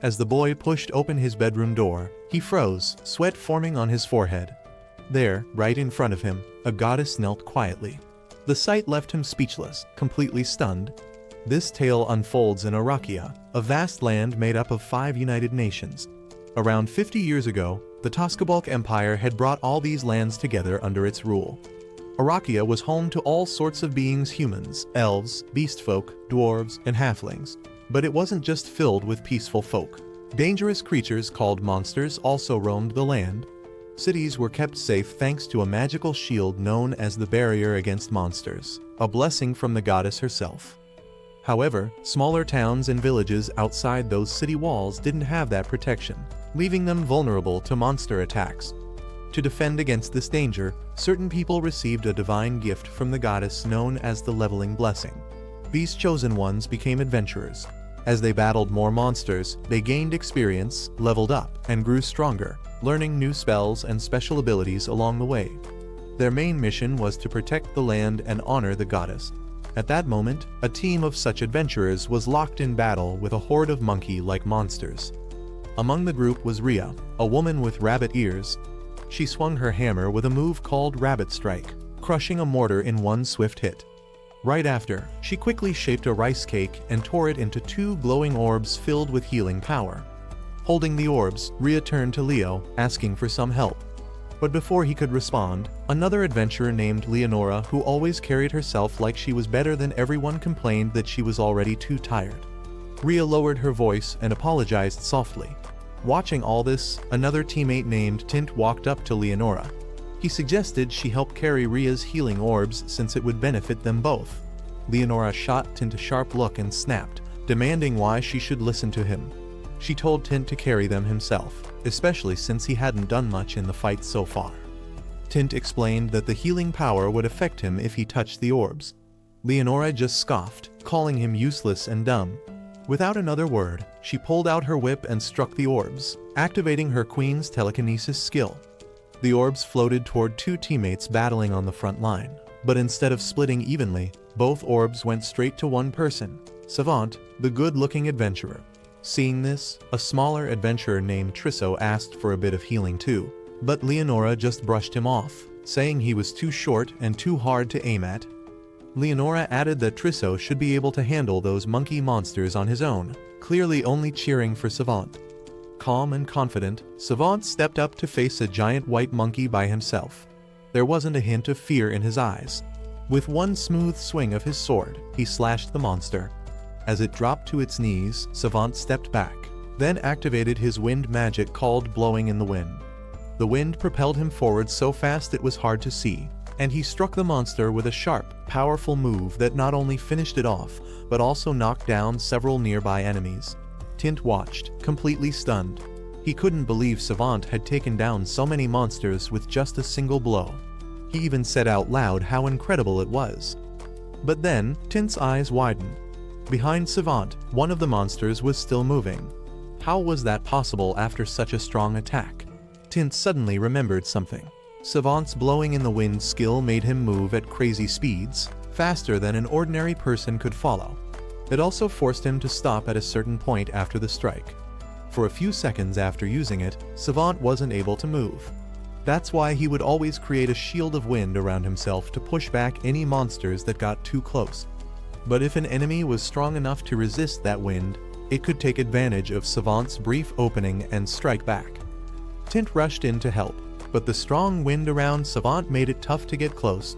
As the boy pushed open his bedroom door, he froze, sweat forming on his forehead. There, right in front of him, a goddess knelt quietly. The sight left him speechless, completely stunned. This tale unfolds in Iraqia, a vast land made up of 5 united nations. Around 50 years ago, the Toskabalk Empire had brought all these lands together under its rule. Iraqia was home to all sorts of beings: humans, elves, beastfolk, dwarves, and halflings. But it wasn't just filled with peaceful folk. Dangerous creatures called monsters also roamed the land. Cities were kept safe thanks to a magical shield known as the barrier against monsters, a blessing from the goddess herself. However, smaller towns and villages outside those city walls didn't have that protection, leaving them vulnerable to monster attacks. To defend against this danger, certain people received a divine gift from the goddess known as the leveling blessing. These chosen ones became adventurers. As they battled more monsters, they gained experience, leveled up, and grew stronger, learning new spells and special abilities along the way. Their main mission was to protect the land and honor the goddess. At that moment, a team of such adventurers was locked in battle with a horde of monkey-like monsters. Among the group was Rhea, a woman with rabbit ears. She swung her hammer with a move called Rabbit Strike, crushing a mortar in one swift hit. Right after, she quickly shaped a rice cake and tore it into 2 glowing orbs filled with healing power. Holding the orbs, Rhea turned to Leo, asking for some help. But before he could respond, another adventurer named Leonora, who always carried herself like she was better than everyone, complained that she was already too tired. Rhea lowered her voice and apologized softly. Watching all this, another teammate named Tint walked up to Leonora. He suggested she help carry Rhea's healing orbs since it would benefit them both. Leonora shot Tint a sharp look and snapped, demanding why she should listen to him. She told Tint to carry them himself, especially since he hadn't done much in the fight so far. Tint explained that the healing power would affect him if he touched the orbs. Leonora just scoffed, calling him useless and dumb. Without another word, she pulled out her whip and struck the orbs, activating her queen's telekinesis skill. The orbs floated toward 2 teammates battling on the front line, but instead of splitting evenly, both orbs went straight to one person, Savant, the good-looking adventurer. Seeing this, a smaller adventurer named Trisso asked for a bit of healing too, but Leonora just brushed him off, saying he was too short and too hard to aim at. Leonora added that Trisso should be able to handle those monkey monsters on his own, clearly only cheering for Savant. Calm and confident, Savant stepped up to face a giant white monkey by himself. There wasn't a hint of fear in his eyes. With one smooth swing of his sword, he slashed the monster. As it dropped to its knees, Savant stepped back, then activated his wind magic called Blowing in the Wind. The wind propelled him forward so fast it was hard to see, and he struck the monster with a sharp, powerful move that not only finished it off, but also knocked down several nearby enemies. Tint watched, completely stunned. He couldn't believe Savant had taken down so many monsters with just a single blow. He even said out loud how incredible it was. But then, Tint's eyes widened. Behind Savant, one of the monsters was still moving. How was that possible after such a strong attack? Tint suddenly remembered something. Savant's blowing in the wind skill made him move at crazy speeds, faster than an ordinary person could follow. It also forced him to stop at a certain point after the strike. For a few seconds after using it, Savant wasn't able to move. That's why he would always create a shield of wind around himself to push back any monsters that got too close. But if an enemy was strong enough to resist that wind, it could take advantage of Savant's brief opening and strike back. Tint rushed in to help, but the strong wind around Savant made it tough to get close.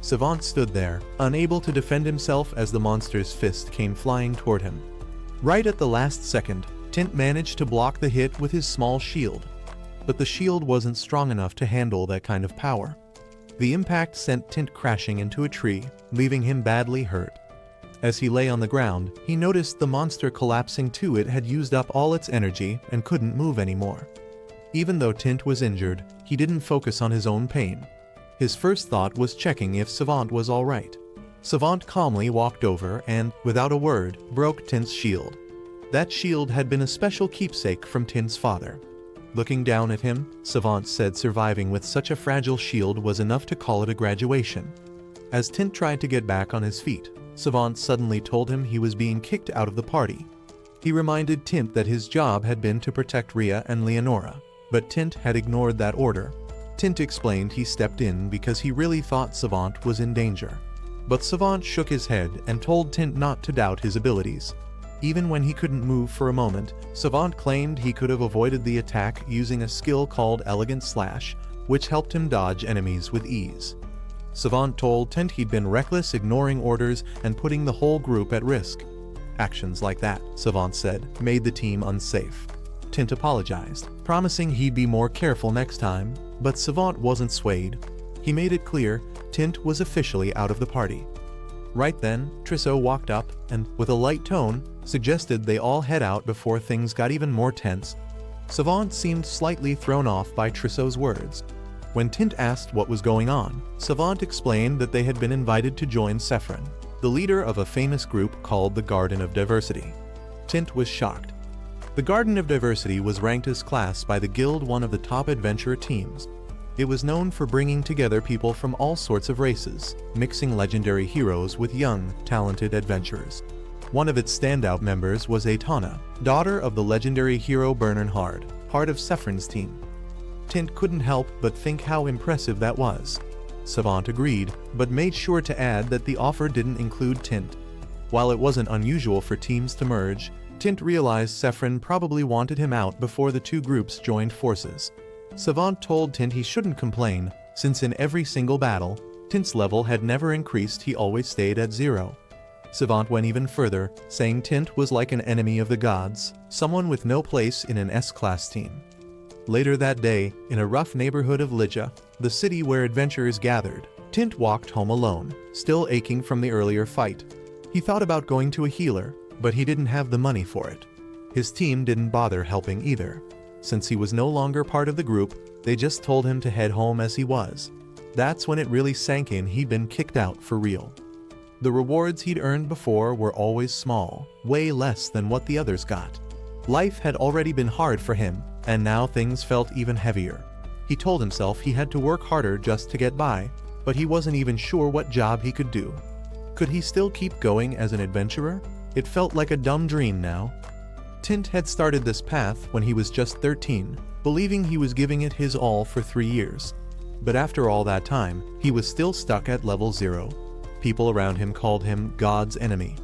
Savant stood there, unable to defend himself as the monster's fist came flying toward him. Right at the last second, Tint managed to block the hit with his small shield. But the shield wasn't strong enough to handle that kind of power. The impact sent Tint crashing into a tree, leaving him badly hurt. As he lay on the ground, he noticed the monster collapsing too. It had used up all its energy and couldn't move anymore. Even though Tint was injured, he didn't focus on his own pain. His first thought was checking if Savant was alright. Savant calmly walked over and, without a word, broke Tint's shield. That shield had been a special keepsake from Tint's father. Looking down at him, Savant said surviving with such a fragile shield was enough to call it a graduation. As Tint tried to get back on his feet, Savant suddenly told him he was being kicked out of the party. He reminded Tint that his job had been to protect Rhea and Leonora, but Tint had ignored that order. Tint explained he stepped in because he really thought Savant was in danger. But Savant shook his head and told Tint not to doubt his abilities. Even when he couldn't move for a moment, Savant claimed he could have avoided the attack using a skill called Elegant Slash, which helped him dodge enemies with ease. Savant told Tint he'd been reckless, ignoring orders and putting the whole group at risk. Actions like that, Savant said, made the team unsafe. Tint apologized, promising he'd be more careful next time, but Savant wasn't swayed. He made it clear Tint was officially out of the party. Right then, Trisso walked up and, with a light tone, suggested they all head out before things got even more tense. Savant seemed slightly thrown off by Trisso's words. When Tint asked what was going on, Savant explained that they had been invited to join Sephron, the leader of a famous group called the Garden of Diversity. Tint was shocked. The Garden of Diversity was ranked as class by the guild one of the top adventurer teams. It was known for bringing together people from all sorts of races, mixing legendary heroes with young, talented adventurers. One of its standout members was Aitana, daughter of the legendary hero Bernard, part of Sephron's team. Tint couldn't help but think how impressive that was. Savant agreed, but made sure to add that the offer didn't include Tint. While it wasn't unusual for teams to merge, Tint realized Sephron probably wanted him out before the two groups joined forces. Savant told Tint he shouldn't complain, since in every single battle, Tint's level had never increased, he always stayed at 0. Savant went even further, saying Tint was like an enemy of the gods, someone with no place in an S-class team. Later that day, in a rough neighborhood of Lygia, the city where adventurers gathered, Tint walked home alone, still aching from the earlier fight. He thought about going to a healer, but he didn't have the money for it. His team didn't bother helping either. Since he was no longer part of the group, they just told him to head home as he was. That's when it really sank in he'd been kicked out for real. The rewards he'd earned before were always small, way less than what the others got. Life had already been hard for him, and now things felt even heavier. He told himself he had to work harder just to get by, but he wasn't even sure what job he could do. Could he still keep going as an adventurer? It felt like a dumb dream now. Tint had started this path when he was just 13, believing he was giving it his all for 3 years. But after all that time, he was still stuck at level 0. People around him called him God's enemy.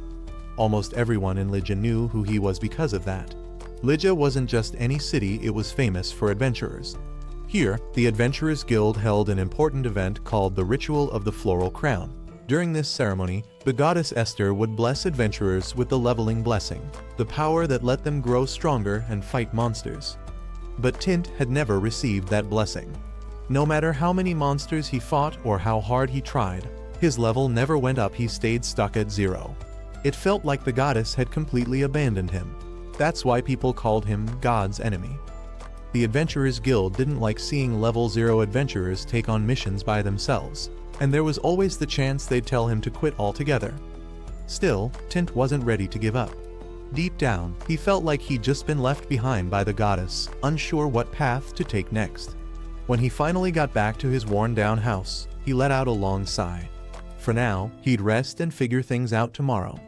Almost everyone in Lygia knew who he was because of that. Lygia wasn't just any city, it was famous for adventurers. Here, the Adventurers Guild held an important event called the Ritual of the Floral Crown. During this ceremony, the goddess Esther would bless adventurers with the leveling blessing, the power that let them grow stronger and fight monsters. But Tint had never received that blessing. No matter how many monsters he fought or how hard he tried, his level never went up, he stayed stuck at 0. It felt like the goddess had completely abandoned him. That's why people called him God's enemy. The Adventurers Guild didn't like seeing level 0 adventurers take on missions by themselves, and there was always the chance they'd tell him to quit altogether. Still, Tint wasn't ready to give up. Deep down, he felt like he'd just been left behind by the goddess, unsure what path to take next. When he finally got back to his worn-down house, he let out a long sigh. For now, he'd rest and figure things out tomorrow.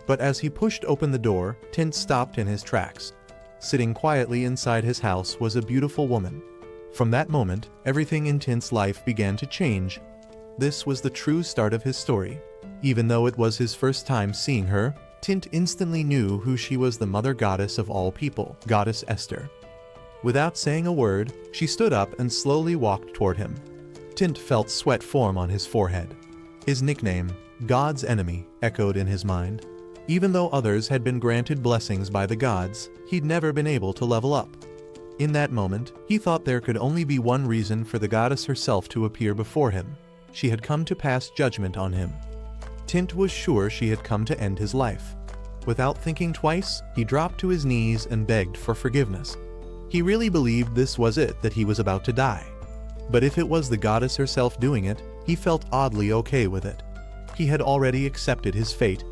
But as he pushed open the door, Tint stopped in his tracks. Sitting quietly inside his house was a beautiful woman. From that moment, everything in Tint's life began to change. This was the true start of his story. Even though it was his first time seeing her, Tint instantly knew who she was, the mother goddess of all people, Goddess Esther. Without saying a word, she stood up and slowly walked toward him. Tint felt sweat form on his forehead. His nickname, God's enemy, echoed in his mind. Even though others had been granted blessings by the gods, he'd never been able to level up. In that moment, he thought there could only be one reason for the goddess herself to appear before him. She had come to pass judgment on him. Tint was sure she had come to end his life. Without thinking twice, he dropped to his knees and begged for forgiveness. He really believed this was it, that he was about to die. But if it was the goddess herself doing it, he felt oddly okay with it. He had already accepted his fate.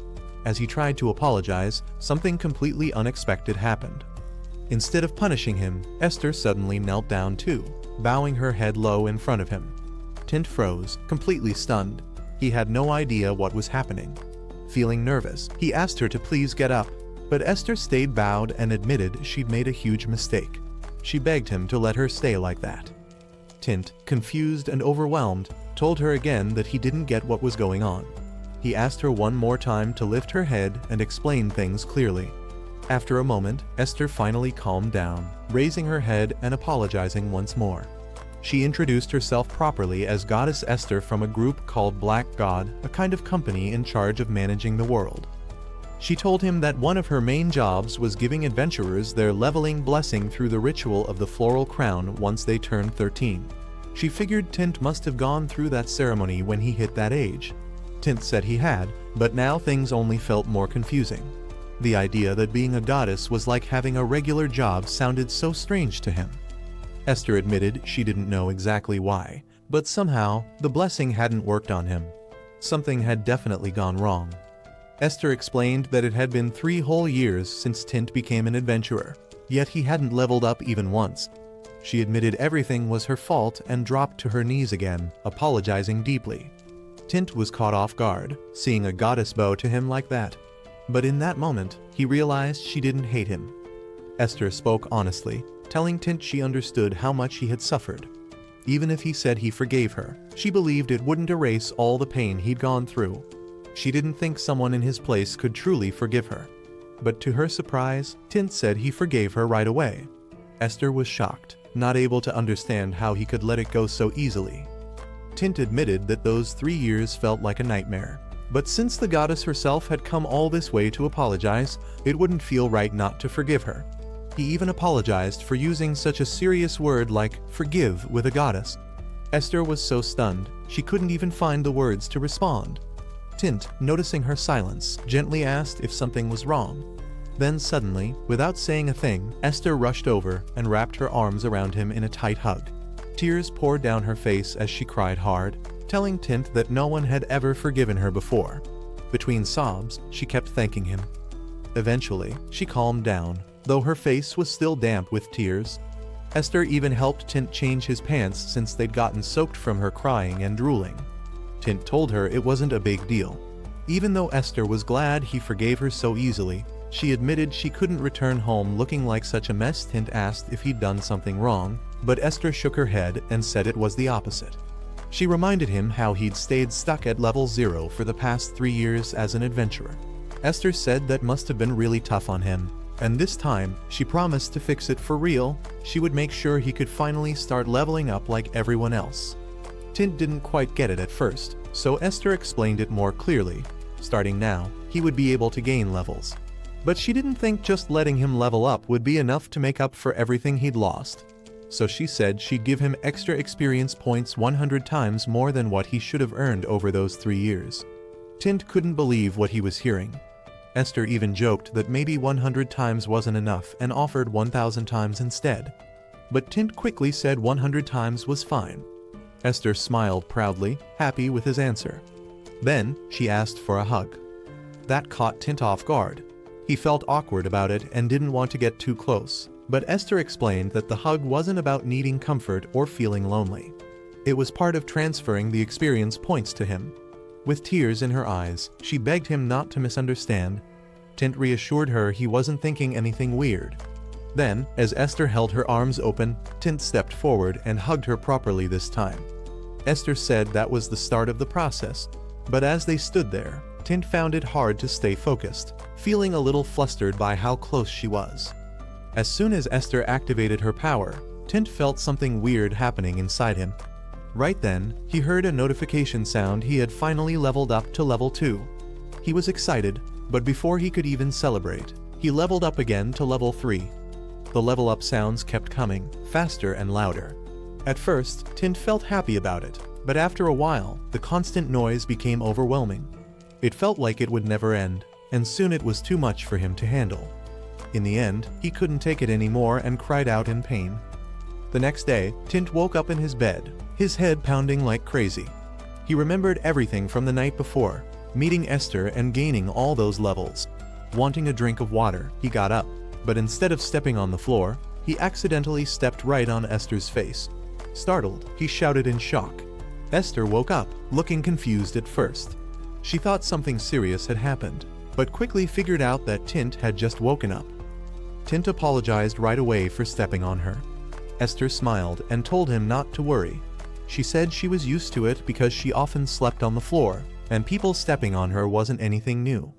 As he tried to apologize, something completely unexpected happened. Instead of punishing him, Esther suddenly knelt down too, bowing her head low in front of him. Tint froze, completely stunned. He had no idea what was happening. Feeling nervous, he asked her to please get up. But Esther stayed bowed and admitted she'd made a huge mistake. She begged him to let her stay like that. Tint, confused and overwhelmed, told her again that he didn't get what was going on. He asked her one more time to lift her head and explain things clearly. After a moment, Esther finally calmed down, raising her head and apologizing once more. She introduced herself properly as Goddess Esther from a group called Black God, a kind of company in charge of managing the world. She told him that one of her main jobs was giving adventurers their leveling blessing through the ritual of the floral crown once they turned 13. She figured Tint must have gone through that ceremony when he hit that age. Tint said he had, but now things only felt more confusing. The idea that being a goddess was like having a regular job sounded so strange to him. Esther admitted she didn't know exactly why, but somehow the blessing hadn't worked on him. Something had definitely gone wrong. Esther explained that it had been 3 whole years since Tint became an adventurer, yet he hadn't leveled up even once. She admitted everything was her fault and dropped to her knees again, apologizing deeply. Tint was caught off guard, seeing a goddess bow to him like that. But in that moment, he realized she didn't hate him. Esther spoke honestly, telling Tint she understood how much he had suffered. Even if he said he forgave her, she believed it wouldn't erase all the pain he'd gone through. She didn't think someone in his place could truly forgive her. But to her surprise, Tint said he forgave her right away. Esther was shocked, not able to understand how he could let it go so easily. Tint admitted that those 3 years felt like a nightmare. But since the goddess herself had come all this way to apologize, it wouldn't feel right not to forgive her. He even apologized for using such a serious word like forgive with a goddess. Esther was so stunned, she couldn't even find the words to respond. Tint, noticing her silence, gently asked if something was wrong. Then suddenly, without saying a thing, Esther rushed over and wrapped her arms around him in a tight hug. Tears poured down her face as she cried hard, telling Tint that no one had ever forgiven her before. Between sobs, she kept thanking him. Eventually, she calmed down, though her face was still damp with tears. Esther even helped Tint change his pants since they'd gotten soaked from her crying and drooling. Tint told her it wasn't a big deal. Even though Esther was glad he forgave her so easily, she admitted she couldn't return home looking like such a mess. Tint asked if he'd done something wrong, but Esther shook her head and said it was the opposite. She reminded him how he'd stayed stuck at level 0 for the past 3 years as an adventurer. Esther said that must have been really tough on him, and this time, she promised to fix it for real. She would make sure he could finally start leveling up like everyone else. Tint didn't quite get it at first, so Esther explained it more clearly. Starting now, he would be able to gain levels. But she didn't think just letting him level up would be enough to make up for everything he'd lost. So she said she'd give him extra experience points 100 times more than what he should have earned over those 3 years. Tint couldn't believe what he was hearing. Esther even joked that maybe 100 times wasn't enough and offered 1,000 times instead. But Tint quickly said 100 times was fine. Esther smiled proudly, happy with his answer. Then, she asked for a hug. That caught Tint off guard. He felt awkward about it and didn't want to get too close, but Esther explained that the hug wasn't about needing comfort or feeling lonely. It was part of transferring the experience points to him. With tears in her eyes, she begged him not to misunderstand. Tint reassured her he wasn't thinking anything weird. Then, as Esther held her arms open, Tint stepped forward and hugged her properly this time. Esther said that was the start of the process, but as they stood there, Tint found it hard to stay focused, feeling a little flustered by how close she was. As soon as Esther activated her power, Tint felt something weird happening inside him. Right then, he heard a notification sound he had finally leveled up to level 2. He was excited, but before he could even celebrate, he leveled up again to level 3. The level up sounds kept coming, faster and louder. At first, Tint felt happy about it, but after a while, the constant noise became overwhelming. It felt like it would never end, and soon it was too much for him to handle. In the end, he couldn't take it anymore and cried out in pain. The next day, Tint woke up in his bed, his head pounding like crazy. He remembered everything from the night before, meeting Esther and gaining all those levels. Wanting a drink of water, he got up, but instead of stepping on the floor, he accidentally stepped right on Esther's face. Startled, he shouted in shock. Esther woke up, looking confused at first. She thought something serious had happened. but quickly figured out that Tint had just woken up. Tint apologized right away for stepping on her. Esther smiled and told him not to worry. She said she was used to it because she often slept on the floor, and people stepping on her wasn't anything new.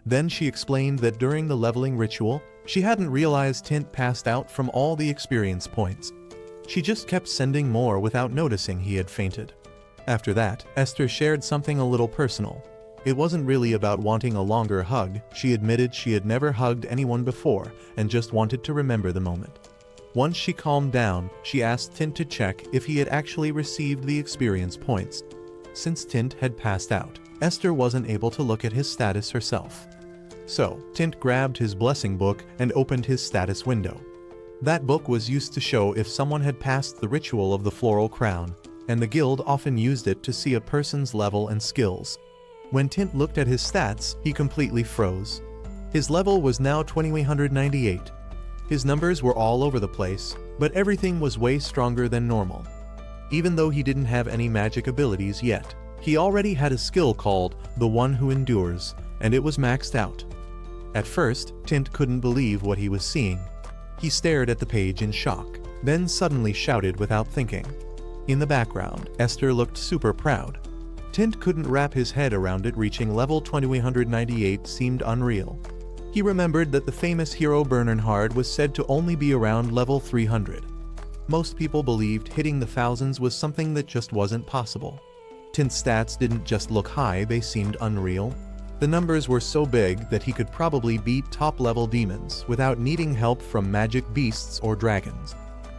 Then she explained that during the leveling ritual, she hadn't realized Tint passed out from all the experience points. She just kept sending more without noticing he had fainted. After that, Esther shared something a little personal. It wasn't really about wanting a longer hug. She admitted she had never hugged anyone before and just wanted to remember the moment. Once she calmed down, she asked Tint to check if he had actually received the experience points. Since Tint had passed out, Esther wasn't able to look at his status herself. So, Tint grabbed his blessing book and opened his status window. That book was used to show if someone had passed the ritual of the floral crown, and the guild often used it to see a person's level and skills. When Tint looked at his stats, he completely froze. His level was now 2198. His numbers were all over the place, but everything was way stronger than normal. Even though he didn't have any magic abilities yet, he already had a skill called the One Who Endures, and it was maxed out. At first, Tint couldn't believe what he was seeing. He stared at the page in shock, then suddenly shouted without thinking. In the background, Esther looked super proud. Tint couldn't wrap his head around it. Reaching level 2198 seemed unreal. He remembered that the famous hero Bernhard was said to only be around level 300. Most people believed hitting the thousands was something that just wasn't possible. Tint's stats didn't just look high, they seemed unreal. The numbers were so big that he could probably beat top-level demons without needing help from magic beasts or dragons.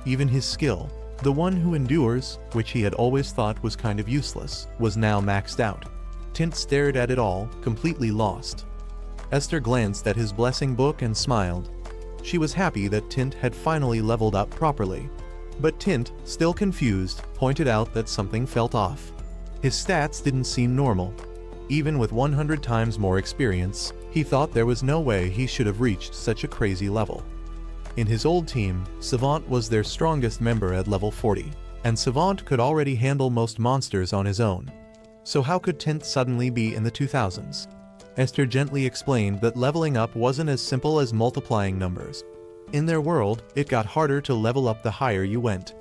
Even his skill, the One Who Endures, which he had always thought was kind of useless, was now maxed out. Tint stared at it all, completely lost. Esther glanced at his blessing book and smiled. She was happy that Tint had finally leveled up properly. But Tint, still confused, pointed out that something felt off. His stats didn't seem normal. Even with 100 times more experience, he thought there was no way he should have reached such a crazy level. In his old team, Savant was their strongest member at level 40, and Savant could already handle most monsters on his own. So how could Tint suddenly be in the 2000s? Esther gently explained that leveling up wasn't as simple as multiplying numbers. In their world, it got harder to level up the higher you went.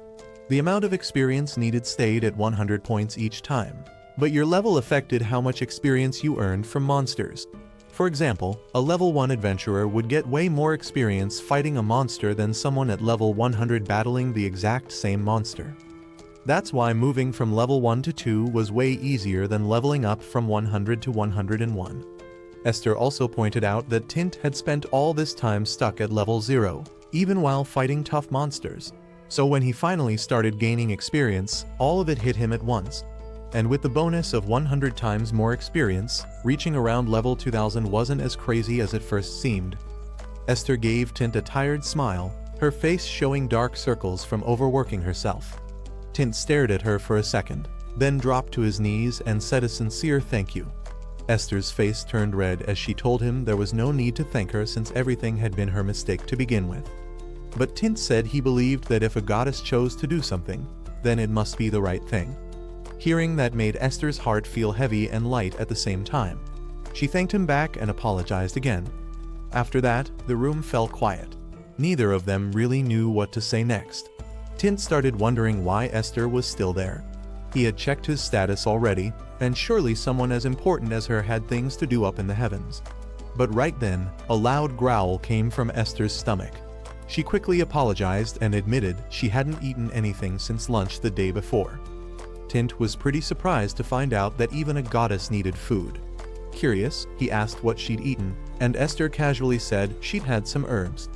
The amount of experience needed stayed at 100 points each time, but your level affected how much experience you earned from monsters. For example, a level 1 adventurer would get way more experience fighting a monster than someone at level 100 battling the exact same monster. That's why moving from level 1 to 2 was way easier than leveling up from 100 to 101. Esther also pointed out that Tint had spent all this time stuck at level 0, even while fighting tough monsters. So when he finally started gaining experience, all of it hit him at once. And with the bonus of 100 times more experience, reaching around level 2000 wasn't as crazy as it first seemed. Esther gave Tint a tired smile, her face showing dark circles from overworking herself. Tint stared at her for a second, then dropped to his knees and said a sincere thank you. Esther's face turned red as she told him there was no need to thank her since everything had been her mistake to begin with. But Tint said he believed that if a goddess chose to do something, then it must be the right thing. Hearing that made Esther's heart feel heavy and light at the same time. She thanked him back and apologized again. After that, the room fell quiet. Neither of them really knew what to say next. Tint started wondering why Esther was still there. He had checked his status already, and surely someone as important as her had things to do up in the heavens. But right then, a loud growl came from Esther's stomach. She quickly apologized and admitted she hadn't eaten anything since lunch the day before. Tint was pretty surprised to find out that even a goddess needed food. Curious, he asked what she'd eaten, and Esther casually said she'd had some herbs.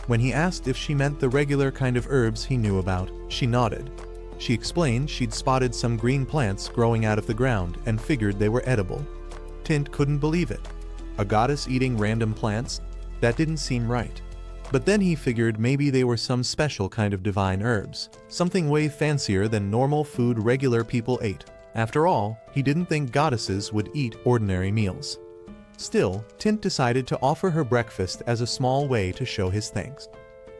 When he asked if she meant the regular kind of herbs he knew about, she nodded. She explained she'd spotted some green plants growing out of the ground and figured they were edible. Tint couldn't believe it. A goddess eating random plants? That didn't seem right. But then he figured maybe they were some special kind of divine herbs, something way fancier than normal food regular people ate. After all, he didn't think goddesses would eat ordinary meals. Still, Tint decided to offer her breakfast as a small way to show his thanks.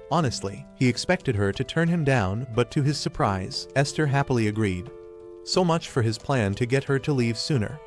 Honestly, he expected her to turn him down, but to his surprise, Esther happily agreed. So much for his plan to get her to leave sooner.